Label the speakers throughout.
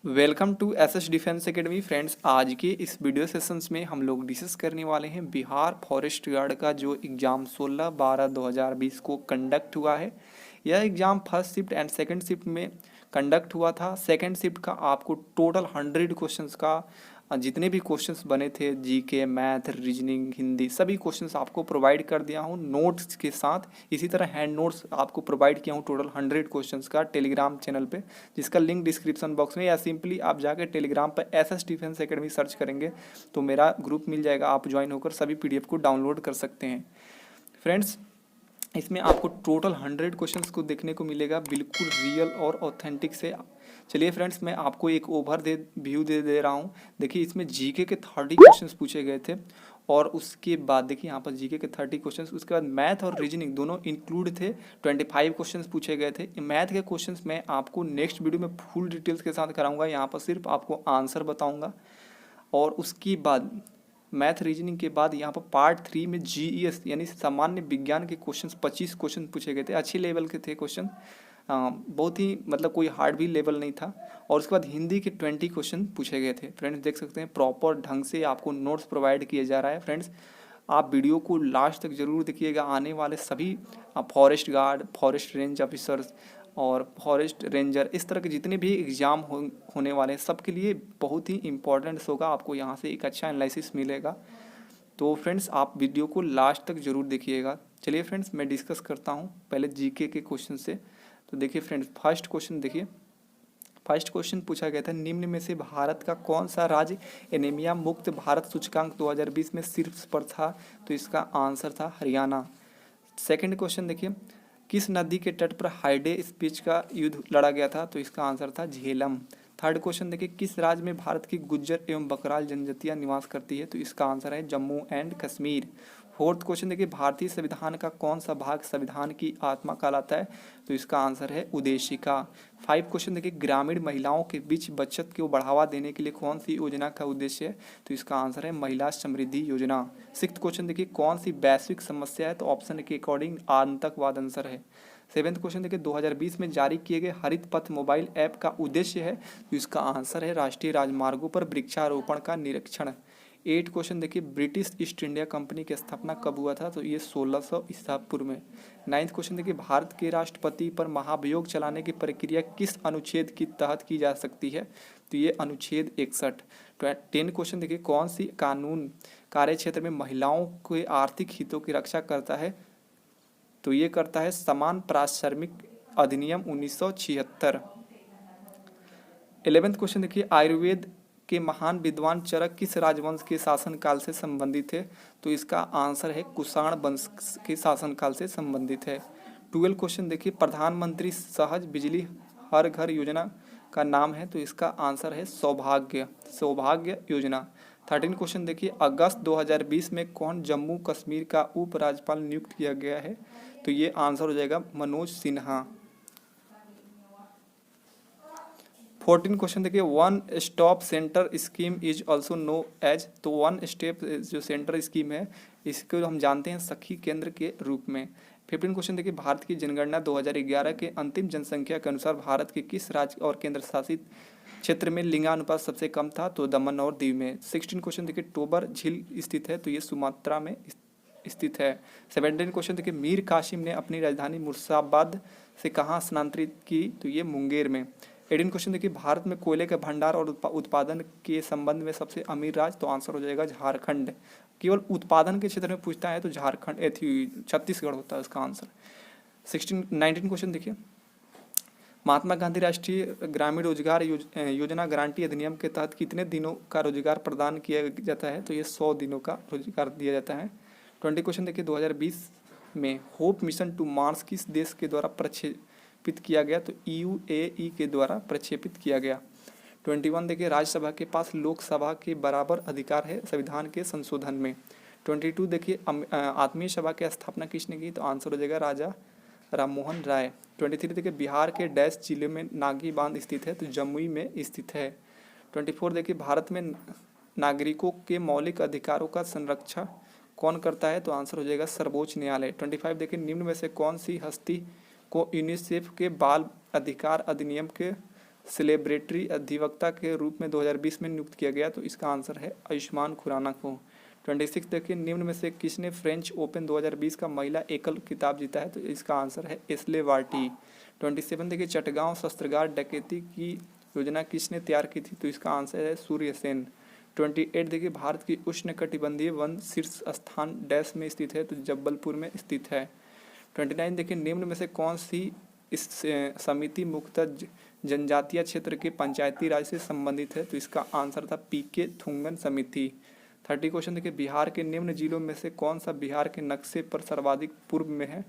Speaker 1: Welcome to SS defence academy friends. आज के इस वीडियो सेशंस में हम लोग डिस्कस करने वाले हैं बिहार फॉरेस्ट गार्ड का जो एग्ज़ाम 16/12/2020 को कंडक्ट हुआ है। यह exam first shift and second shift में कंडक्ट हुआ था। सेकंड शिफ्ट का आपको टोटल 100 क्वेश्चंस का जितने भी क्वेश्चंस बने थे जीके, मैथ, रीजनिंग, हिंदी, सभी क्वेश्चंस आपको प्रोवाइड कर दिया हूँ नोट्स के साथ। इसी तरह हैंड नोट्स आपको प्रोवाइड किया हूँ टोटल 100 क्वेश्चंस का टेलीग्राम चैनल पे, जिसका लिंक डिस्क्रिप्शन बॉक्स में, या सिंपली आप जाकर टेलीग्राम पर एसएस डिफेंस एकेडमी सर्च करेंगे तो मेरा ग्रुप मिल जाएगा। आप ज्वाइन होकर सभी पीडीएफ को डाउनलोड कर सकते हैं। फ्रेंड्स, इसमें आपको टोटल 100 क्वेश्चंस को देखने को मिलेगा, बिल्कुल रियल और ऑथेंटिक से। चलिए फ्रेंड्स, मैं आपको एक व्यू दे रहा हूँ। देखिए, इसमें जीके के 30 क्वेश्चंस पूछे गए थे, और उसके बाद देखिए यहाँ पर जीके के 30 क्वेश्चंस, उसके बाद मैथ और रीजनिंग दोनों इंक्लूड थे। 25 क्वेश्चंस पूछे गए थे। मैथ के क्वेश्चंस मैं आपको नेक्स्ट वीडियो में फुल डिटेल्स के साथ कराऊंगा, यहाँ पर सिर्फ आपको आंसर बताऊँगा। और उसके बाद मैथ रीजनिंग के बाद यहाँ पर पार्ट 3 में जीईएस यानी सामान्य विज्ञान के क्वेश्चंस 25 क्वेश्चन पूछे गए थे। अच्छे लेवल के थे क्वेश्चन, बहुत ही मतलब कोई हार्ड भी लेवल नहीं था। और उसके बाद हिंदी के 20 क्वेश्चन पूछे गए थे। फ्रेंड्स, देख सकते हैं प्रॉपर ढंग से आपको नोट्स प्रोवाइड किया जा रहा है। फ्रेंड्स, आप वीडियो को लास्ट तक जरूर देखिएगा। आने वाले सभी forest guard, forest range officers और फॉरेस्ट रेंजर, इस तरह के जितने भी एग्ज़ाम होने वाले हैं, सबके लिए बहुत ही इंपॉर्टेंट होगा। आपको यहाँ से एक अच्छा एनालिसिस मिलेगा। तो फ्रेंड्स, आप वीडियो को लास्ट तक जरूर देखिएगा। चलिए फ्रेंड्स, मैं डिस्कस करता हूँ पहले जीके के क्वेश्चन से। तो देखिए फ्रेंड्स, फर्स्ट क्वेश्चन देखिए। फर्स्ट क्वेश्चन पूछा गया था, निम्न में से भारत का कौन सा राज्य एनीमिया मुक्त भारत सूचकांक 2020 में शीर्ष पर था? तो इसका आंसर था हरियाणा। सेकंड क्वेश्चन देखिए, किस नदी के तट पर हाइडे स्पीच का युद्ध लड़ा गया था? तो इसका आंसर था झेलम। थर्ड क्वेश्चन देखिए, किस राज्य में भारत की गुज्जर एवं बकराल जनजातियां निवास करती है? तो इसका आंसर है Jammu and Kashmir. Fourth question देखिए, भारतीय संविधान का कौन सा भाग संविधान की आत्मा कहलाता है? तो इसका आंसर है उद्देशिका। 5 क्वेश्चन देखिए, ग्रामीण महिलाओं के बीच बचत को बढ़ावा देने के लिए कौन सी योजना का उद्देश्य है? तो इसका आंसर है महिला समृद्धि योजना। 6th क्वेश्चन देखिए, कौन सी वैश्विक समस्या है? तो ऑप्शन के अकॉर्डिंग आतंकवाद आंसर है। 7th क्वेश्चन देखिए, 2020 में जारी किए गए हरित पथ मोबाइल ऐप का उद्देश्य है? तो इसका आंसर है राष्ट्रीय राजमार्गों पर वृक्षारोपण का निरीक्षण। 8 क्वेश्चन देखिए, ब्रिटिश ईस्ट इंडिया कंपनी की स्थापना कब हुआ था? तो ये 1600 ईसा पूर्व में। 9th क्वेश्चन देखिए, भारत के राष्ट्रपति पर महाभियोग चलाने की प्रक्रिया किस अनुच्छेद के तहत की जा सकती है? तो ये अनुच्छेद 61। 10 क्वेश्चन देखिए, कौन सी कानून कार्य क्षेत्र में महिलाओं के आर्थिक हितों की रक्षा करता है? तो ये करता है समान पारिश्रमिक अधिनियम 1976। 11th क्वेश्चन देखिए, आयुर्वेद के महान विद्वान चरक किस राजवंश के शासनकाल से संबंधित है? तो इसका आंसर है कुषाण वंश के शासनकाल से संबंधित है। 12 क्वेश्चन देखिए, प्रधानमंत्री सहज बिजली हर घर योजना का नाम है? तो इसका आंसर है सौभाग्य योजना। 13 क्वेश्चन देखिए, अगस्त 2020 में कौन जम्मू कश्मीर का उपराज्यपाल नियुक्त किया गया है? तो ये आंसर हो जाएगा मनोज सिन्हा। 14 क्वेश्चन देखिए, one stop centre scheme is also known as? तो वन स्टेप जो सेंटर स्कीम है, इसको हम जानते हैं सखी केंद्र के रूप में। 15 क्वेश्चन देखिए, भारत की जनगणना 2011 के अंतिम जनसंख्या के अनुसार भारत के किस राज्य और केंद्र शासित क्षेत्र में लिंगानुपात सबसे कम था? तो दमन और दीव में। 16 क्वेश्चन देखिए, टोबर झील स्थित है? तो ये सुमात्रा में स्थित है। 17 क्वेश्चन देखिए, मीर कासिम ने अपनी राजधानी मुर्शिदाबाद से कहाँ स्थानांतरित की? तो ये मुंगेर में। 18 क्वेश्चन देखिए, भारत में कोयले का भंडार और उत्पादन के संबंध में सबसे अमीर राज्य? तो आंसर हो जाएगा झारखंड। केवल उत्पादन के क्षेत्र में पूछता है तो झारखंड छत्तीसगढ़ होता है उसका आंसर। 19 क्वेश्चन देखिए, महात्मा गांधी राष्ट्रीय ग्रामीण रोजगार योजना गारंटी अधिनियम के तहत कितने दिनों का रोजगार प्रदान किया जाता है? तो ये 100 दिनों का रोजगार दिया जाता है। 20 क्वेश्चन देखिए, 2020 में होप मिशन टू मार्स किस देश के द्वारा प्रक्षेपित किया गया? तो यूएई के द्वारा प्रक्षेपित किया गया। 21 देखिए, राज्यसभा के पास लोकसभा के बराबर अधिकार है संविधान के संशोधन में। 22 देखिए, आत्मीय सभा की स्थापना किसने की? तो आंसर हो जाएगा राजा राममोहन राय। 23 देखिए, बिहार के डैश जिले में नागी बांध स्थित है? तो जमुई में स्थित है। 24 देखिए, भारत में नागरिकों के मौलिक अधिकारों का संरक्षण कौन करता है? तो आंसर हो जाएगा सर्वोच्च न्यायालय। 25 देखिए, निम्न में से कौन सी हस्ती को यूनिसेफ के बाल अधिकार अधिनियम के सेलिब्रिटी अधिवक्ता के रूप में 2020 में नियुक्त किया गया? तो इसका आंसर है आयुष्मान खुराना को। 26 देखिए, निम्न में से किसने फ्रेंच ओपन 2020 का महिला एकल खिताब जीता है? तो इसका आंसर है एशले बार्टी। 27 देखिए, चटगांव शस्त्रागार डकैती की योजना किसने तैयार की थी? तो इसका आंसर है सूर्य सेन। 28 देखिए, भारत की उष्णकटिबंधीय वन शीर्ष स्थान डैश में स्थित है? तो जबलपुर में स्थित है। 29 देखिए, निम्न में से कौन सी इस समिति मुख्यतः जनजातीय क्षेत्र के पंचायती राज से संबंधित है? तो इसका आंसर था पीके थुंगन समिति। 30 क्वेश्चन देखिए, बिहार के निम्न जिलों में से कौन सा बिहार के नक्शे पर सर्वाधिक पूर्व में है?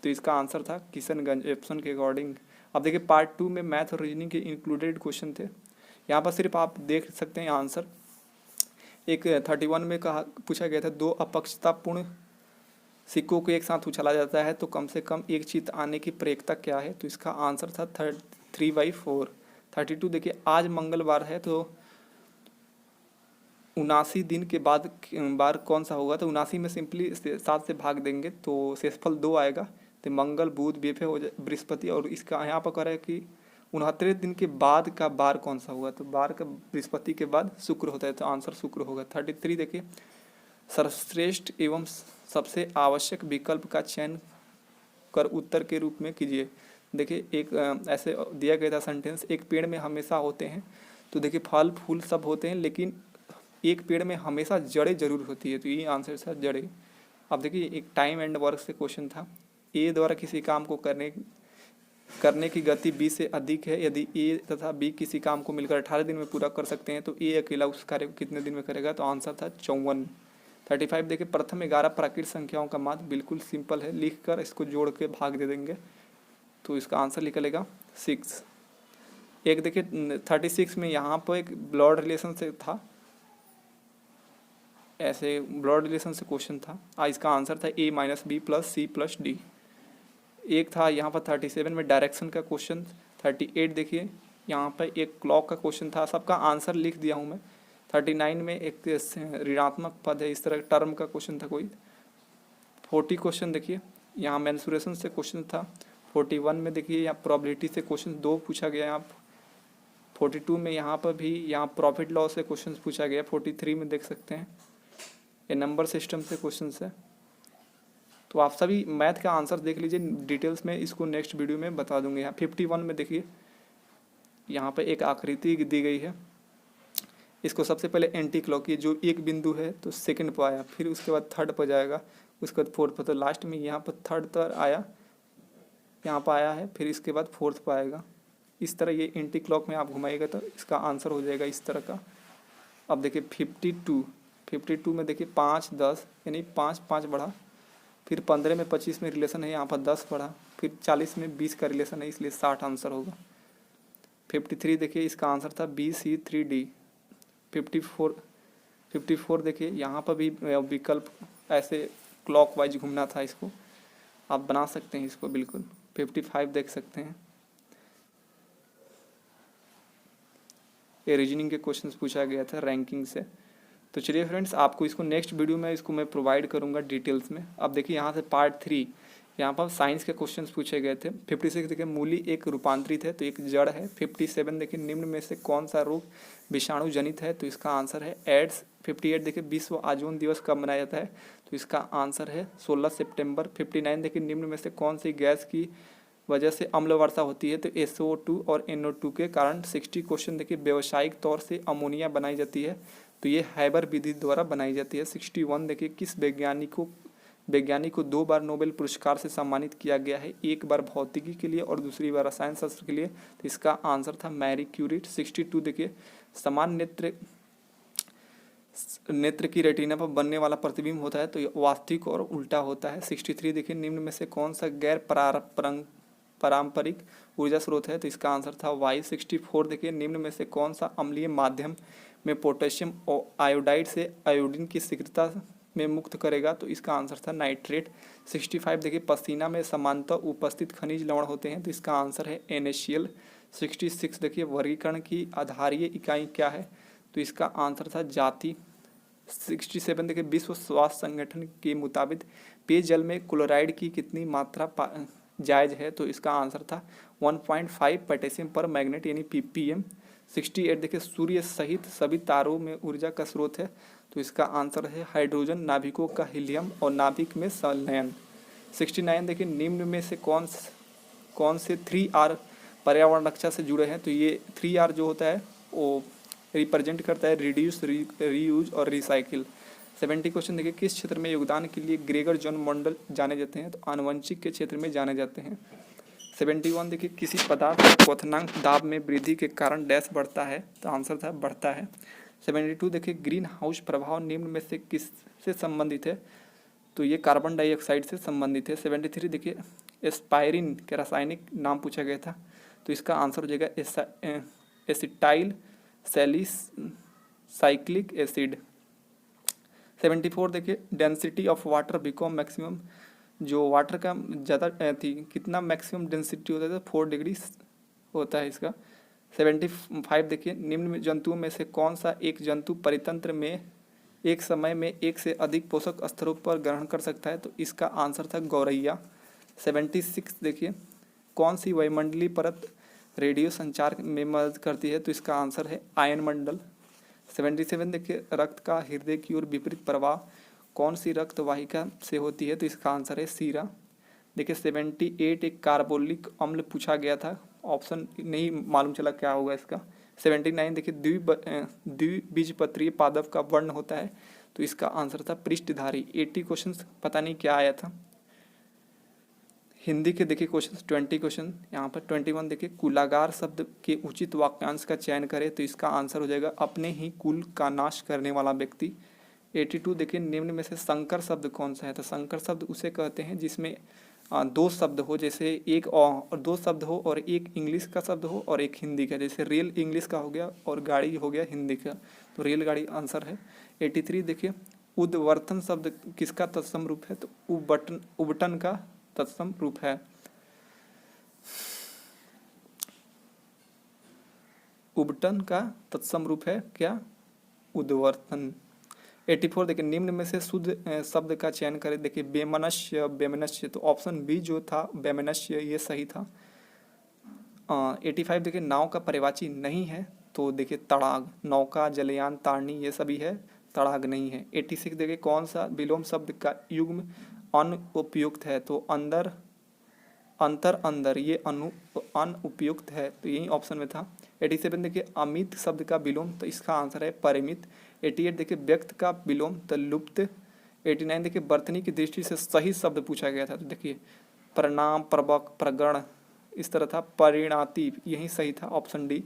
Speaker 1: तो इसका आंसर था किशनगंज, ऑप्शन के अकॉर्डिंग। अब देखिए, पार्ट 2 में मैथ और रीजनिंग के इंक्लूडेड क्वेश्चन थे। यहाँ पर सिर्फ आप देख सकते हैं आंसर। एक 31 में कहा पूछा गया था, 2 अपक्षतापूर्ण सिक्कों को एक साथ उछाला जाता है तो कम से कम एक चीत आने की प्रेरकता क्या है? तो इसका आंसर था 3/4। 32 देखिए, आज मंगलवार है तो 79 दिन के बाद बार कौन सा होगा? तो 79 में सिंपली 7 से भाग देंगे तो शेषफल 2 आएगा। तो मंगल बुध बेफे हो जाए बृहस्पति, और इसका यहाँ पर कह रहा है कि 69 दिन के बाद का बार कौन सा होगा? तो बार का बृहस्पति के बाद शुक्र होता है, तो आंसर शुक्र होगा। 33 देखिए, सर्वश्रेष्ठ एवं सबसे आवश्यक विकल्प का चयन कर उत्तर के रूप में कीजिए। देखिए, एक ऐसे दिया गया था सेंटेंस, एक पेड़ में हमेशा होते हैं, तो देखिए फल फूल सब होते हैं लेकिन एक पेड़ में हमेशा जड़ें जरूर होती है, तो ये आंसर था जड़ें। अब देखिए, एक टाइम एंड वर्क से क्वेश्चन था, ए द्वारा किसी काम को करने की गति बी से अधिक है यदि ए तथा बी किसी काम को मिलकर 18 दिन में पूरा कर सकते हैं तो ए अकेला उस कार्य को कितने दिन में करेगा? तो आंसर था 54। 35 देखिए, प्रथम 11 प्राकृतिक संख्याओं का माध्य बिल्कुल सिंपल है, लिख कर इसको जोड़ के भाग दे देंगे तो इसका आंसर निकलेगा 6। एक देखिए 36 में यहाँ पर एक ब्लड रिलेशन से था, ऐसे ब्लड रिलेशन से क्वेश्चन था। इसका आंसर था A-B + C + D। एक था यहाँ पर 37 में डायरेक्शन का क्वेश्चन। 38 देखिए, यहाँ पर एक क्लॉक का क्वेश्चन था, सबका आंसर लिख दिया हूँ मैं। 39 में एक ऋणात्मक पद है, इस तरह टर्म का क्वेश्चन था कोई। 40 क्वेश्चन देखिए, यहाँ मेंसुरेशन से क्वेश्चन था। 41 में देखिए, यहाँ प्रोबेबिलिटी से क्वेश्चन 2 पूछा गया यहाँ। 42 में यहाँ पर भी यहाँ प्रॉफिट लॉस से क्वेश्चन पूछा गया। 43 में देख सकते हैं ये नंबर सिस्टम से क्वेश्चन है। तो आप सभी मैथ का आंसर देख लीजिए डिटेल्स में, इसको नेक्स्ट वीडियो में बता दूंगे। यहाँ 51 में देखिए, यहाँ पर एक आकृति दी गई है, इसको सबसे पहले एंटी क्लॉक की, जो एक बिंदु है तो सेकंड पर आया, फिर उसके बाद थर्ड पर जाएगा, उसके बाद फोर्थ पर, तो लास्ट में यहाँ पर थर्ड पर आया, यहाँ पर आया है, फिर इसके बाद फोर्थ पर आएगा। इस तरह ये एंटी क्लॉक में आप घुमाइएगा तो इसका आंसर हो जाएगा इस तरह का। अब देखिए 52 में देखिए 5 10 यानी 5 5 बढ़ा, फिर 15 में 25 में रिलेशन है, यहाँ पर 10 बढ़ा, फिर 40 में 20 का रिलेशन है, इसलिए 60 आंसर होगा। 53 देखिए, इसका आंसर था BC3D। 54 देखिए, यहाँ पर भी विकल्प ऐसे क्लॉकवाइज घूमना था, इसको आप बना सकते हैं इसको बिल्कुल। 55 देख सकते हैं, ये रीजनिंग के क्वेश्चंस पूछा गया था रैंकिंग से। तो चलिए फ्रेंड्स, आपको इसको नेक्स्ट वीडियो में इसको मैं प्रोवाइड करूंगा डिटेल्स में। अब देखिए यहाँ से पार्ट 3, यहाँ पर साइंस के क्वेश्चंस पूछे गए थे। 56 देखिए, मूली एक रूपांतरित है तो एक जड़ है। 57 देखिए, निम्न में से कौन सा रोग विषाणु जनित है? तो इसका आंसर है एड्स। 58 देखिए, विश्व ओजोन दिवस कब मनाया जाता है? तो इसका आंसर है 16 सितंबर। 59 देखिए, निम्न में से कौन सी गैस की वजह से अम्ल वर्षा होती है? तो SO2 और NO2 के कारण। 60 क्वेश्चन देखिए, व्यावसायिक तौर से अमोनिया बनाई जाती है तो ये हैबर विधि द्वारा बनाई जाती है। 61 देखिए, किस वैज्ञानिक को 2 बार नोबेल पुरस्कार से सम्मानित किया गया है? एक बार भौतिकी के लिए और दूसरी बार रसायन शास्त्र के लिए, तो इसका आंसर था मैरी क्यूरी। 62 देखिए, समान नेत्र की रेटिना पर बनने वाला प्रतिबिंब होता है तो ये वास्तविक और उल्टा होता है। 63 देखिए, निम्न में से कौन सा गैर पारंपरिक ऊर्जा स्रोत है? तो इसका आंसर था वायु। 64 देखिए, निम्न में से कौन सा अम्लीय माध्यम में पोटेशियम आयोडाइड से आयोडीन की शीघ्रता में मुक्त करेगा? तो इसका आंसर था नाइट्रेट। 65 देखिए, पसीना में समानतः उपस्थित खनिज लवण होते हैं तो इसका आंसर है NaCl। 66 देखिए, वर्गीकरण की आधारीय इकाई क्या है? तो इसका आंसर था जाति। 67 देखिए, विश्व स्वास्थ्य संगठन के मुताबिक पेयजल में क्लोराइड की कितनी मात्रा जायज़ है, तो इसका आंसर था 1.5 पोटेशियम पर मैग्नेट यानी ppm। 68 देखिए सूर्य सहित सभी तारों में ऊर्जा का स्रोत है, तो इसका आंसर है हाइड्रोजन, नाभिकों का हीलियम और नाभिक में संलयन। 69 देखिए निम्न में से कौन से 3R पर्यावरण रक्षा से जुड़े हैं, तो ये 3R जो होता है वो रिप्रेजेंट करता है रिड्यूस, रीयूज और रिसाइकिल। 70 क्वेश्चन देखिए किस क्षेत्र में योगदान के लिए ग्रेगर जॉन मंडल जाने जाते हैं, तो आनुवंशिक के क्षेत्र में जाने जाते हैं। 71 देखिए किसी पदार्थ का क्वथनांक दाब में वृद्धि के कारण डैश बढ़ता है, तो आंसर था बढ़ता है। 72 देखिए ग्रीन हाउस प्रभाव निम्न में से किससे संबंधित है, तो ये कार्बन डाइऑक्साइड से संबंधित है। 73 देखिए एस्पायरिन के रासायनिक नाम पूछा गया था, तो इसका आंसर हो जाएगा एसिटाइल सैलिसाइक्लिक एसिड। 74 देखिए density of water become maximum, जो वाटर का ज़्यादा थी कितना मैक्सिमम डेंसिटी होता है, तो 4 डिग्री होता है इसका। 75 देखिए निम्न जंतुओं में से कौन सा एक जंतु परितंत्र में एक समय में एक से अधिक पोषक स्तरों पर ग्रहण कर सकता है, तो इसका आंसर था गौरैया। 76 देखिए कौन सी वायुमंडलीय परत रेडियो संचार में मदद करती है, तो इसका आंसर है आयन मंडल। 77 देखिए रक्त का हृदय की ओर विपरीत प्रवाह कौन सी रक्त वाहिका से होती है, तो इसका आंसर है सीरा। देखिए 78 एक कार्बोलिक अम्ल पूछा गया था, ऑप्शन नहीं मालूम चला क्या होगा इसका। 79 देखिए द्विबीजपत्रीय पादप का वर्ण होता है, तो इसका आंसर था पृष्ठधारी। 80 क्वेश्चन पता नहीं क्या आया था। हिंदी के देखिए क्वेश्चन 20 क्वेश्चन यहाँ पर। 21 देखिए कुलागार शब्द के उचित वाक्यांश का चयन करें, तो इसका आंसर हो जाएगा अपने ही कुल का नाश करने वाला व्यक्ति। 82 देखिए निम्न में से संकर शब्द कौन सा है, तो संकर शब्द उसे कहते हैं जिसमें दो शब्द हो, जैसे एक और दो शब्द हो और एक इंग्लिश का शब्द हो और एक हिंदी का, जैसे रेल इंग्लिश का हो गया और गाड़ी हो गया हिंदी का, तो रेलगाड़ी आंसर है। 83 देखिए उद्वर्तन शब्द किसका तत्सम रूप है, तो उबटन का तत्सम रूप है। उबटन का तत्सम रूप है क्या, उद्वर्तन। 84 देखिए निम्न में से शुद्ध शब्द का चयन करें, देखिए बेमनस्य, तो ऑप्शन बी जो था बेमनस्य ये सही था। 85 देखिए नाव का पर्यायवाची नहीं है, तो देखिए तड़ाग, नौका, जलयान, तारणी ये सभी है, तड़ाग नहीं है। 86 देखिए कौन सा विलोम शब्द का युग्म अनुपयुक्त है, तो अंदर, अंतर, अंदर ये अनुपयुक्त है, तो यही ऑप्शन में था। 87 देखिए अमित शब्द का विलोम, तो इसका आंसर है परिमित। 88 देखिए व्यक्त का विलोम, तो लुप्त। 89 देखिए वर्तनी की दृष्टि से सही शब्द पूछा गया था, तो देखिए प्रणाम, प्रवक, प्रगण इस तरह था, परिणाति यही सही था, ऑप्शन डी।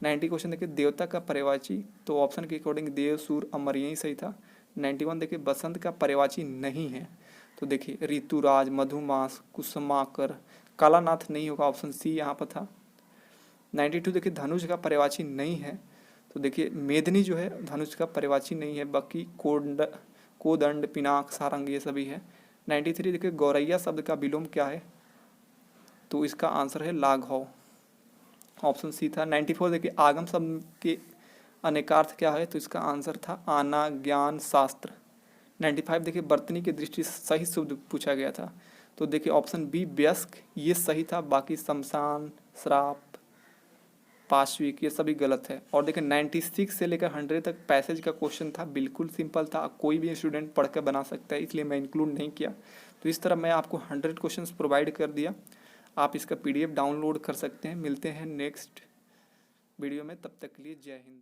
Speaker 1: 90 क्वेश्चन देखिए देवता का पर्यायवाची, तो ऑप्शन के अकॉर्डिंग देव, सूर, अमर यही सही था। 91 देखिए बसंत का पर्यायवाची नहीं है, तो देखिए ऋतुराज, मधुमास, कुसुमाकर, कालानाथ नहीं होगा, ऑप्शन सी यहाँ पर था। 92 देखिए धनुष का पर्यायवाची नहीं है, तो देखिए मेदिनी जो है धनुष का पर्यायवाची नहीं है, बाकी कोदंड, पिनाक, सारंग ये सभी है। 93 देखिए गौरैया शब्द का विलोम क्या है, तो इसका आंसर है लाघव, ऑप्शन सी था। 94 देखिए आगम शब्द के अनेकार्थ क्या है, तो इसका आंसर था आना, ज्ञान, शास्त्र। 95 देखिए वर्तनी की दृष्टि से सही शब्द पूछा गया था, तो देखिए ऑप्शन बी व्यस्क ये सही था, बाकी शमशान, श्राप, पाश्विक ये सभी गलत है। और देखिए 96 से लेकर 100 तक पैसेज का क्वेश्चन था, बिल्कुल सिंपल था, कोई भी स्टूडेंट पढ़कर बना सकता है, इसलिए मैं इंक्लूड नहीं किया। तो इस तरह मैं आपको 100 क्वेश्चंस प्रोवाइड कर दिया, आप इसका PDF डाउनलोड कर सकते हैं। मिलते हैं नेक्स्ट वीडियो में, तब तक के लिए जय हिंद।